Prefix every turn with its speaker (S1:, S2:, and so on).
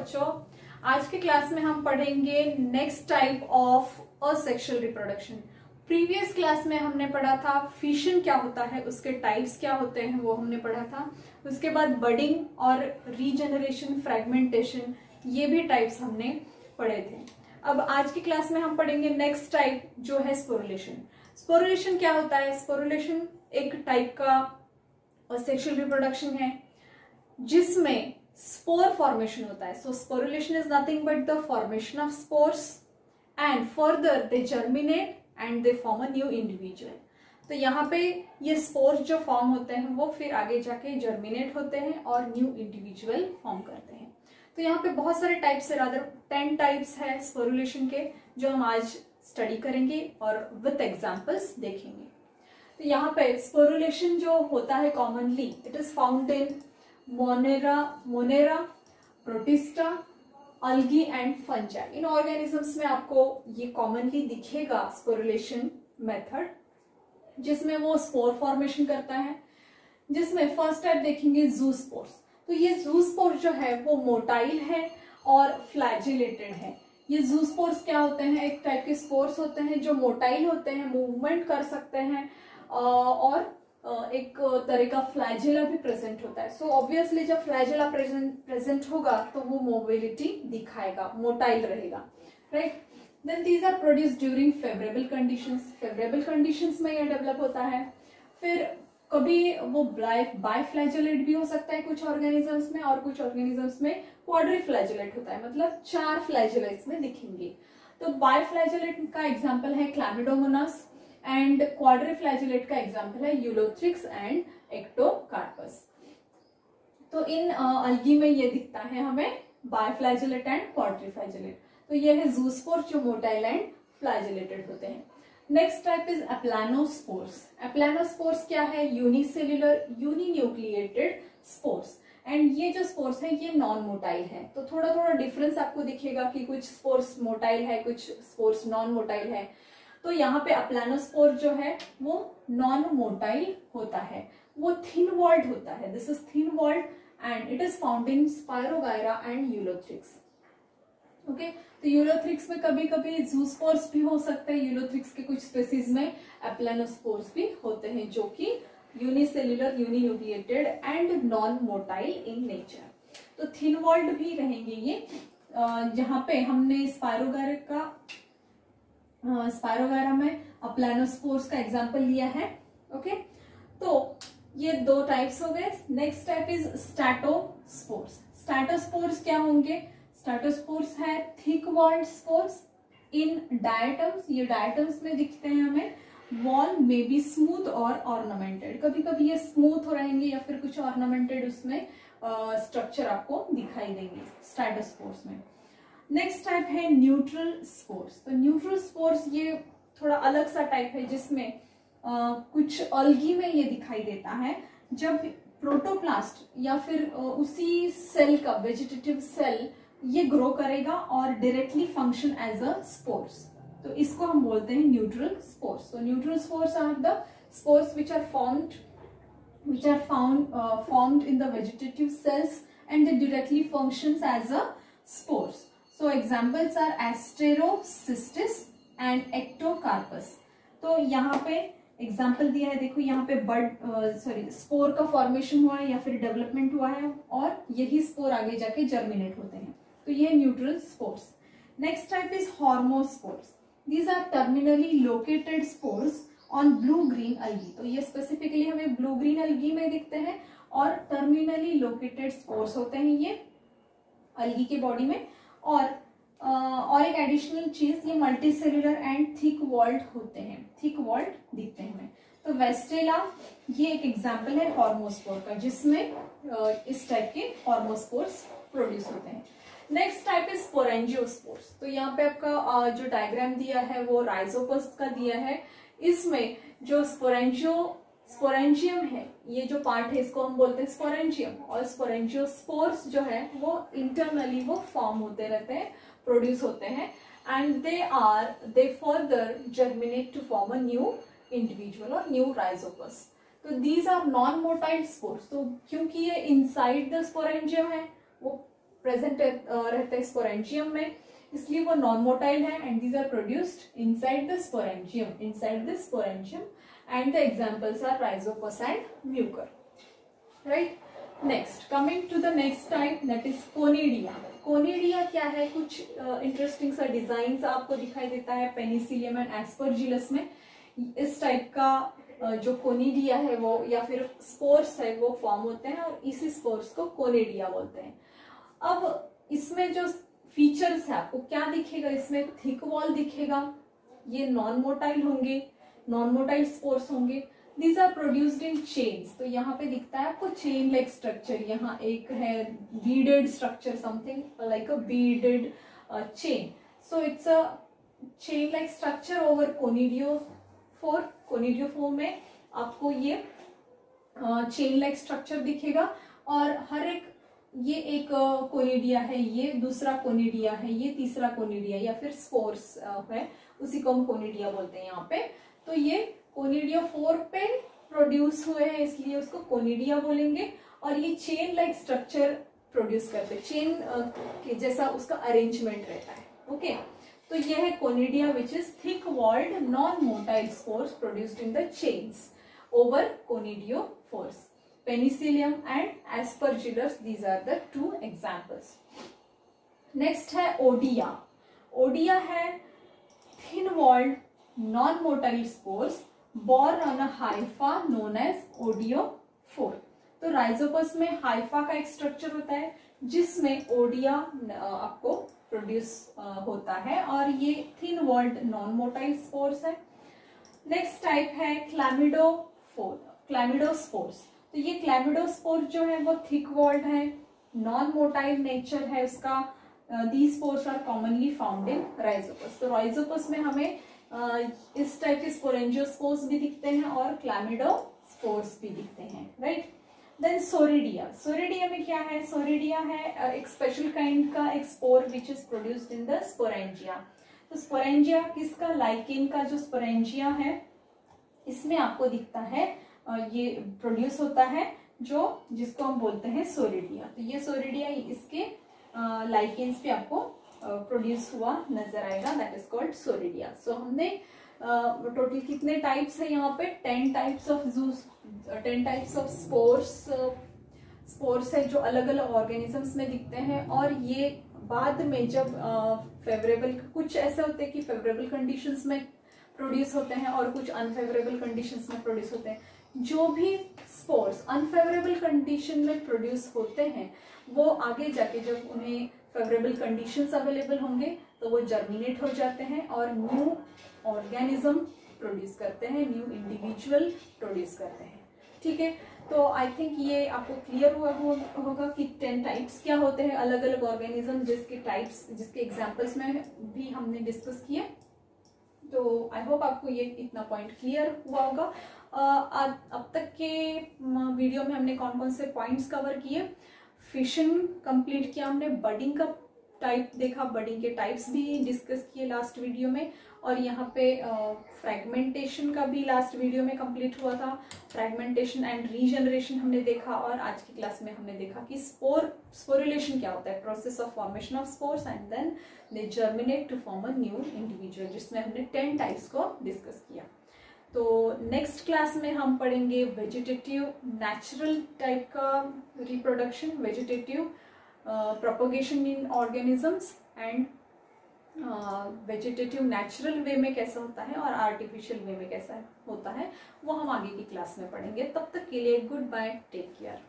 S1: बच्चों, आज के क्लास में हम पढ़ेंगे next type of asexual reproduction. Previous class में हमने पढ़ा था फिशन क्या होता है, उसके टाइप्स क्या होते हैं वो हमने पढ़ा था। उसके बाद बडिंग और रीजनरेशन, फ्रेगमेंटेशन, ये भी टाइप्स हमने पढ़े थे। अब आज की क्लास में हम पढ़ेंगे नेक्स्ट टाइप जो है स्पोरुलेशन। स्पोरुलेशन क्या होता है? स्पोरुलेशन एक टाइप का असेक्सुअल रिप्रोडक्शन है जिसमें स्पोर फॉर्मेशन होता है। So sporulation is nothing but the formation of spores and further they germinate and they form a new individual. तो यहाँ पे ये स्पोर्स जो फॉर्म होते हैं वो फिर आगे जाके जर्मिनेट होते हैं और न्यू इंडिविजुअल फॉर्म करते हैं। तो यहाँ पे बहुत सारे टाइप्स है, रादर 10 टाइप्स है स्पोरुलेशन के जो हम आज स्टडी करेंगे और विथ एग्जांपल्स देखेंगे। तो यहाँ पे स्पोरुलेशन जो होता है commonly it is found in Monera, protista, algae and fungi. In organisms में आपको ये कॉमनली दिखेगा स्पोरुलेशन मेथड, जिसमें वो स्पोर फॉर्मेशन करता है। जिसमें फर्स्ट टाइप देखेंगे जूस्पोर्स। तो ये जूस्पोर्स जो है वो मोटाइल है और फ्लैजिलेटेड है। ये जूस्पोर्स क्या होते हैं? एक टाइप के स्पोर्स होते हैं जो मोटाइल होते हैं, मूवमेंट कर सकते हैं और एक तरह का फ्लैजिला भी प्रेजेंट होता है। सो ऑब्वियसली जब फ्लैजिला प्रेजेंट होगा तो वो मोबिलिटी दिखाएगा, मोटाइल रहेगा, right. Then these are produce during favourable conditions. Favourable conditions में ये डेवलप होता है। फिर कभी वो बाइफ्लैजिलेट भी हो सकता है कुछ ऑर्गेनिजम्स में, और कुछ ऑर्गेनिजम्स में क्वाड्रिफ्लैजिलेट होता है, मतलब 4 फ्लैजिला इसमें दिखेंगे। तो बाइफ्लैजिलेट का एग्जाम्पल है क्लैमिडोमोनास एंड क्वाड्रिफ्लैजिलेट का एग्जाम्पल है यूलोथ्रिक्स एंड एक्टोकार्पस। तो इन अल्गी में ये दिखता है हमें बाइफ्लैजिलेट एंड क्वाड्रिफ्लैजिलेट। तो ये है जूस्पोर जो मोटाइल एंड फ्लैजिलेटेड होते हैं। Next type is aplanospores. Aplanospores क्या है? Unicellular uninucleated spores. एंड ये जो स्पोर्स है ये नॉन मोटाइल है। तो थोड़ा थोड़ा डिफरेंस आपको दिखेगा कि कुछ स्पोर्स मोटाइल है, कुछ स्पोर्स नॉन मोटाइल है। तो यहाँ पे एप्लानोस्पोर जो है वो नॉन मोटाइल होता है, वो थिन वॉल्ड होता है। This is thin walled and it is found in spirogyra and ulothrix. Okay, तो यूलोथ्रिक्स में कभी कभी जूस्पोर्स भी हो सकते हैं। यूलोथ्रिक्स के कुछ स्पेसीज में एप्लानोस्पोर्स भी होते हैं जो कि unicellular uninucleated and non motile in nature. तो थिन वॉल्ड भी रहेंगे ये। जहां पे हमने स्पायरोगायरा में एप्लानोस्पोर्स का एग्जांपल लिया है। ओके, तो ये 2 टाइप्स हो गए। Next type is statospores. Statospores क्या होंगे? स्टैटोस्पोर्स है thick walled spores in diatoms. ये डायटम्स में दिखते हैं हमें। वॉल में बी स्मूथ और ऑर्नामेंटेड। कभी कभी ये स्मूथ हो रहेंगे या फिर कुछ ऑर्नामेंटेड उसमें स्ट्रक्चर आपको दिखाई देंगे स्टैटोस्पोर्स में। नेक्स्ट टाइप है न्यूट्रल स्पोर्स। तो न्यूट्रल स्पोर्स ये थोड़ा अलग सा टाइप है जिसमें कुछ अल्गी में ये दिखाई देता है। जब प्रोटोप्लास्ट या फिर उसी सेल का वेजिटेटिव सेल ये ग्रो करेगा और directly function as a spores, तो इसको हम बोलते हैं न्यूट्रल स्पोर्स। तो neutral spores are the spores which are formed in the vegetative cells and they directly functions as a spores. So examples are Asterocystis and Ectocarpus. तो यहाँ पे example दिया है, देखो यहाँ पे स्पोर का फॉर्मेशन हुआ है या फिर डेवलपमेंट हुआ है और यही स्पोर आगे जाके जर्मिनेट होते हैं। तो ये neutral spores. Next type is hormospores. These are terminally located spores on blue green algae. तो ये स्पेसिफिकली हमें ब्लू ग्रीन अल्गी में दिखते हैं और टर्मिनली लोकेटेड स्पोर्स होते हैं ये अल्गी के बॉडी में। और एक एडिशनल चीज, ये multicellular and thick walled होते हैं, थिक वॉल्ड दिखते हैं हमें। तो वेस्टेला ये एक एग्जाम्पल है हार्मोस्पोर का जिसमें इस टाइप के हार्मोस्पोर्स प्रोड्यूस होते हैं। Next type is sporangiospores. तो यहाँ पे आपका जो डायग्राम दिया है वो राइजोपस का दिया है। इसमें जो स्पोरेंजियम है, ये जो पार्ट है इसको हम बोलते हैं स्पोरेंजियम, और स्पोरेंजियोस्पोर्स जो है वो इंटरनली वो फॉर्म होते रहते हैं, प्रोड्यूस होते हैं and they further germinate to form a new individual और न्यू राइजोपस। तो these are non motile spores. तो क्योंकि ये इनसाइड द स्पोरेंजियम है, वो प्रेजेंट रहते हैं स्पोरेंजियम में, इसलिए वो नॉन मोटाइल है and these are produced inside the sporangium and the examples are Rhizopus and Mucor, right. Next, coming to the next type, that is conidia. Conidia क्या है? कुछ इंटरेस्टिंग सा डिजाइन आपको दिखाई देता है पेनिसिलियम एंड एस्परजिलस में। इस टाइप का जो कोनिडिया है वो या फिर स्पोर्स है वो फॉर्म होते हैं और इसी स्पोर्स को कोनिडिया बोलते हैं। अब इसमें जो फीचर्स है आपको क्या दिखेगा? इसमें थिक वॉल दिखेगा, ये नॉन मोटाइल होंगे, नॉन मोटाइल स्पोर्स होंगे। These are produced in chains, तो यहाँ पे दिखता है आपको चेन लाइक स्ट्रक्चर, यहाँ एक है beaded structure, something like a beaded chain, so it's a chain like structure over conidiophore. Conidiophore में आपको ये चेन लाइक स्ट्रक्चर दिखेगा और हर एक, ये एक कोनिडिया है, ये दूसरा कोनिडिया है, ये तीसरा कोनिडिया या फिर स्पोर्स है, उसी को हम कोनिडिया बोलते हैं यहाँ पे। तो ये कोनिडियोफोर पे प्रोड्यूस हुए हैं इसलिए उसको कोनिडिया बोलेंगे और ये चेन लाइक स्ट्रक्चर प्रोड्यूस करते हैं, चेन के जैसा उसका अरेंजमेंट रहता है। ओके, तो ये है conidia which is thick walled non motile spores produced in the chains over conidiophores. Penicillium and Aspergillus, these are the two examples. Next है ओडिया। ओडिया है thin walled non motile spores born on a hypha known as oidiophore. तो Rhizopus में Haifa का एक structure होता है जिसमें ओडिया आपको प्रोड्यूस होता है और ये thin walled non motile spores है। नेक्स्ट टाइप है क्लैमिडोस्पोर्स। तो ये क्लैमिडोस्पोर जो है वो थिक वॉल्ड है, नॉन मोटाइल नेचर है उसका। These spores are commonly found in Rhizopus. तो राइजोपस में हमें इस टाइप के स्पोरेंजियोस्पोर्स भी दिखते हैं और क्लैमिडोस्पोर्स भी दिखते हैं, राइट। देन सोरिडिया। सोरिडिया में क्या है? सोरिडिया है एक स्पेशल काइंड का एक spore which is produced in the sporangia. तो स्पोरेंजिया किसका? लाइकेन का जो स्पोरेंजिया है इसमें आपको दिखता है, ये प्रोड्यूस होता है जिसको हम बोलते हैं सोरिडिया। तो ये सोरिडिया इसके लाइकेन्स पे आपको प्रोड्यूस हुआ नजर आएगा, दैट इज कॉल्ड सोरिडिया। सो हमने टोटल कितने टाइप्स है यहाँ पे? 10 टाइप्स ऑफ स्पोर्स है जो अलग अलग ऑर्गेनिजम्स में दिखते हैं। और ये बाद में जब फेवरेबल, कुछ ऐसे होते हैं कि फेवरेबल कंडीशंस में प्रोड्यूस होते हैं और कुछ अनफेवरेबल कंडीशंस में प्रोड्यूस होते हैं। जो भी स्पोर्स अनफेवरेबल कंडीशन में प्रोड्यूस होते हैं वो आगे जाके जब उन्हें फेवरेबल कंडीशंस अवेलेबल होंगे तो वो जर्मिनेट हो जाते हैं और न्यू ऑर्गेनिज्म प्रोड्यूस करते हैं, न्यू इंडिविजुअल प्रोड्यूस करते हैं। ठीक है, तो आई थिंक ये आपको क्लियर हुआ होगा कि 10 टाइप्स क्या होते हैं, अलग अलग ऑर्गेनिज्म जिसके एग्जाम्पल्स में भी हमने डिस्कस किए। तो आई होप आपको ये इतना पॉइंट क्लियर हुआ होगा। अब तक के वीडियो में हमने कौन कौन से पॉइंट्स कवर किए? फिशन कंप्लीट किया हमने, बडिंग का टाइप देखा, बडिंग के टाइप्स भी डिस्कस किए लास्ट वीडियो में, और यहाँ पे फ्रैगमेंटेशन का भी लास्ट वीडियो में कंप्लीट हुआ था। फ्रैगमेंटेशन एंड रीजनरेशन हमने देखा और आज की क्लास में हमने देखा कि स्पोरुलेशन क्या होता है, process of formation of spores and then they germinate to form a new individual, जिसमें हमने 10 टाइप्स को डिस्कस किया। तो नेक्स्ट क्लास में हम पढ़ेंगे वेजिटेटिव नेचुरल टाइप का reproduction, vegetative propagation in organisms and vegetative natural way में कैसा होता है और आर्टिफिशियल वे में कैसा होता है, वो हम आगे की क्लास में पढ़ेंगे। तब तक के लिए गुड बाय, टेक केयर।